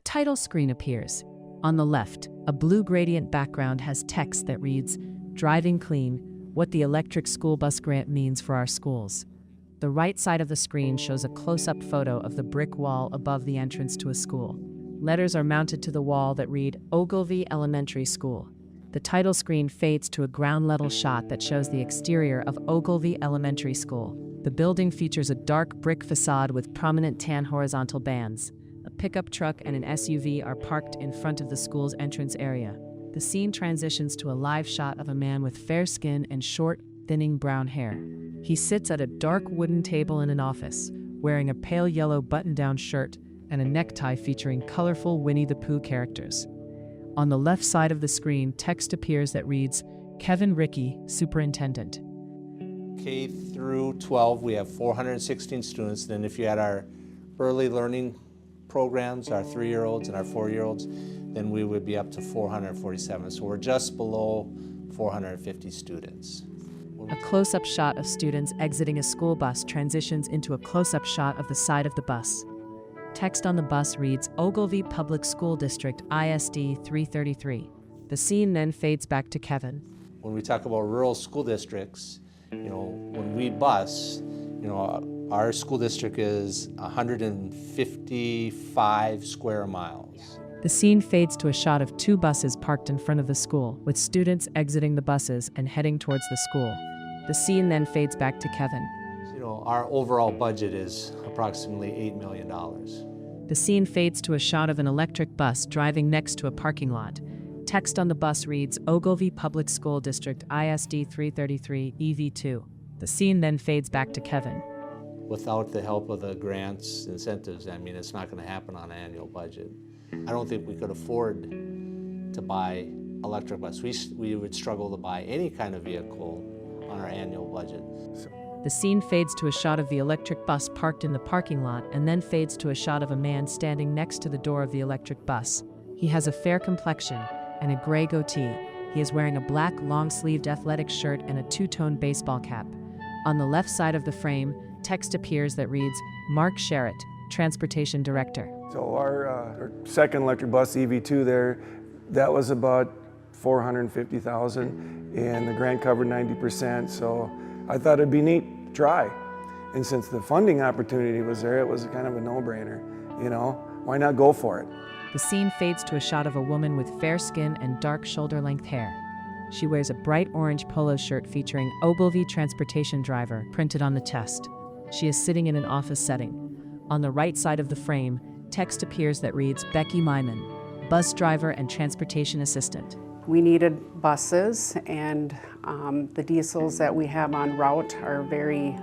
title screen appears. On the left, a blue gradient background has text that reads, "Driving Clean, What the Electric School Bus Grant Means for Our Schools." The right side of the screen shows a close-up photo of the brick wall above the entrance to a school. Letters are mounted to the wall that read, Ogilvie Elementary School. The title screen fades to a ground-level shot that shows the exterior of Ogilvie Elementary School. The building features a dark brick facade with prominent tan horizontal bands. A pickup truck and an SUV are parked in front of the school's entrance area. The scene transitions to a live shot of a man with fair skin and short, thinning brown hair. He sits at a dark wooden table in an office, wearing a pale yellow button-down shirt and a necktie featuring colorful Winnie the Pooh characters. On the left side of the screen, text appears that reads, Kevin Rickey, Superintendent. K through 12, we have 416 students. Then if you add our early learning programs, our 3-year-olds and our 4-year-olds, then we would be up to 447. So we're just below 450 students. A close-up shot of students exiting a school bus transitions into a close-up shot of the side of the bus. Text on the bus reads, Ogilvie Public School District, ISD 333. The scene then fades back to Kevin. When we talk about rural school districts, when we bus, our school district is 155 square miles. The scene fades to a shot of 2 buses parked in front of the school, with students exiting the buses and heading towards the school. The scene then fades back to Kevin. Our overall budget is approximately $8 million. The scene fades to a shot of an electric bus driving next to a parking lot. Text on the bus reads, Ogilvie Public School District, ISD 333, EV2. The scene then fades back to Kevin. Without the help of the grants, incentives, it's not going to happen on an annual budget. I don't think we could afford to buy electric bus. We would struggle to buy any kind of vehicle on our annual budget. The scene fades to a shot of the electric bus parked in the parking lot and then fades to a shot of a man standing next to the door of the electric bus. He has a fair complexion and a gray goatee. He is wearing a black long-sleeved athletic shirt and a 2-tone baseball cap. On the left side of the frame, text appears that reads, Mark Sherritt, Transportation Director. So our second electric bus, EV2 there, that was about $450,000 and the grant covered 90%. So I thought it'd be neat to try. And since the funding opportunity was there, it was kind of a no-brainer, why not go for it? The scene fades to a shot of a woman with fair skin and dark shoulder-length hair. She wears a bright orange polo shirt featuring Ogilvie Transportation Driver printed on the chest. She is sitting in an office setting. On the right side of the frame, text appears that reads, Becky Myman, Bus Driver and Transportation Assistant. We needed buses, and the diesels that we have en route are very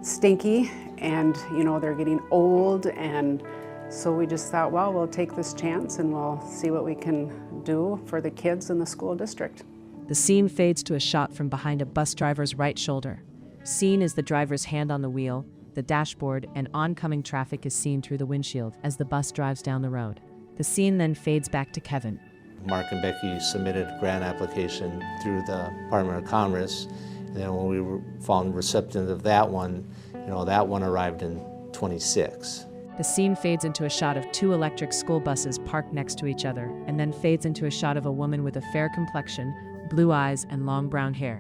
stinky, and they're getting old, and so we just thought, well, we'll take this chance and we'll see what we can do for the kids in the school district. The scene fades to a shot from behind a bus driver's right shoulder. Seen is the driver's hand on the wheel, the dashboard, and oncoming traffic is seen through the windshield as the bus drives down the road. The scene then fades back to Kevin. Mark and Becky submitted a grant application through the Department of Commerce, and then when we were found receptive of that one, that one arrived in '26. The scene fades into a shot of 2 electric school buses parked next to each other, and then fades into a shot of a woman with a fair complexion, blue eyes, and long brown hair.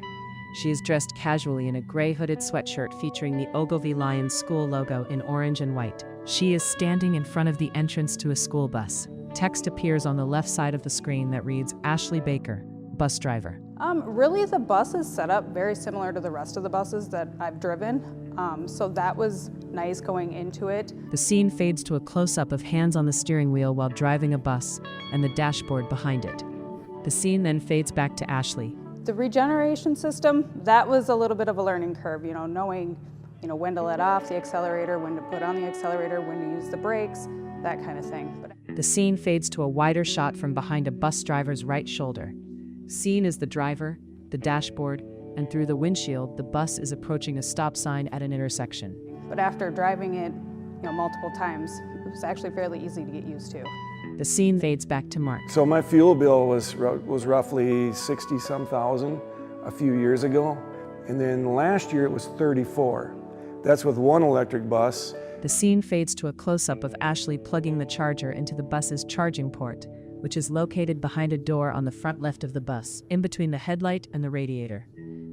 She is dressed casually in a gray hooded sweatshirt featuring the Ogilvie Lions school logo in orange and white. She is standing in front of the entrance to a school bus. Text appears on the left side of the screen that reads, Ashley Baker, Bus Driver. Really, the bus is set up very similar to the rest of the buses that I've driven, so that was nice going into it. The scene fades to a close-up of hands on the steering wheel while driving a bus and the dashboard behind it. The scene then fades back to Ashley. The regeneration system, that was a little bit of a learning curve, knowing when to let off the accelerator, when to put on the accelerator, when to use the brakes, that kind of thing. The scene fades to a wider shot from behind a bus driver's right shoulder. Seen is the driver, the dashboard, and through the windshield, the bus is approaching a stop sign at an intersection. But after driving it, multiple times, it was actually fairly easy to get used to. The scene fades back to Mark. So my fuel bill was roughly 60-some thousand a few years ago, and then last year it was 34. That's with one electric bus, The scene fades to a close-up of Ashley plugging the charger into the bus's charging port, which is located behind a door on the front left of the bus, in between the headlight and the radiator.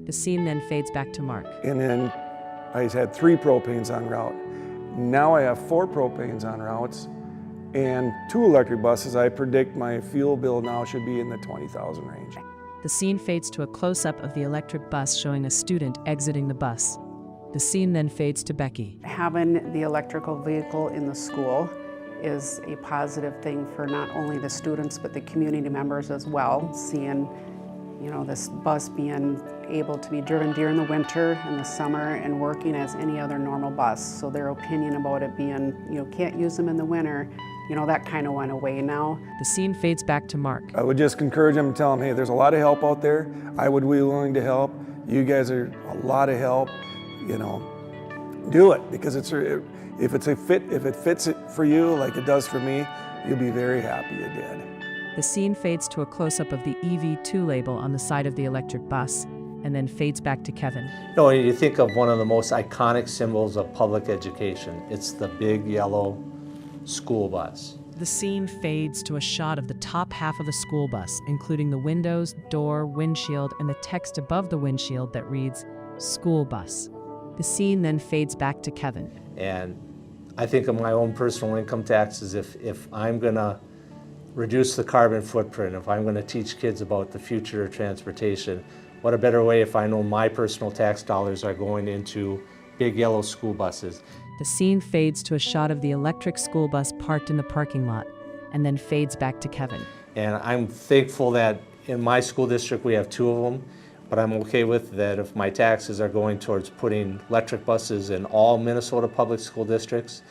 The scene then fades back to Mark. And then I had 3 propanes on route. Now I have 4 propanes on routes and 2 electric buses. I predict my fuel bill now should be in the 20,000 range. The scene fades to a close-up of the electric bus showing a student exiting the bus. The scene then fades to Becky. Having the electrical vehicle in the school is a positive thing for not only the students but the community members as well, seeing this bus being able to be driven during the winter and the summer and working as any other normal bus. So their opinion about it being, can't use them in the winter, that kind of went away now. The scene fades back to Mark. I would just encourage them and tell them, hey, there's a lot of help out there. I would be willing to help. You guys are a lot of help. Do it, because if it fits it for you like it does for me, you'll be very happy you did. The scene fades to a close-up of the EV2 label on the side of the electric bus, and then fades back to Kevin. You think of one of the most iconic symbols of public education. It's the big yellow school bus. The scene fades to a shot of the top half of the school bus, including the windows, door, windshield, and the text above the windshield that reads, "School Bus." The scene then fades back to Kevin. And I think of my own personal income taxes. If I'm gonna reduce the carbon footprint, if I'm gonna teach kids about the future of transportation, what a better way if I know my personal tax dollars are going into big yellow school buses. The scene fades to a shot of the electric school bus parked in the parking lot, and then fades back to Kevin. And I'm thankful that in my school district we have 2 of them, but I'm okay with that if my taxes are going towards putting electric buses in all Minnesota public school districts.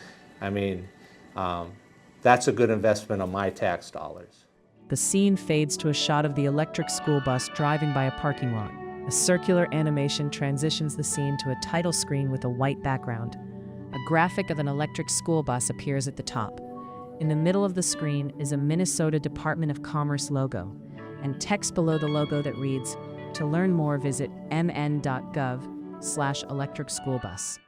That's a good investment of my tax dollars. The scene fades to a shot of the electric school bus driving by a parking lot. A circular animation transitions the scene to a title screen with a white background. A graphic of an electric school bus appears at the top. In the middle of the screen is a Minnesota Department of Commerce logo, and text below the logo that reads, "To learn more, visit mn.gov/electricschoolbus."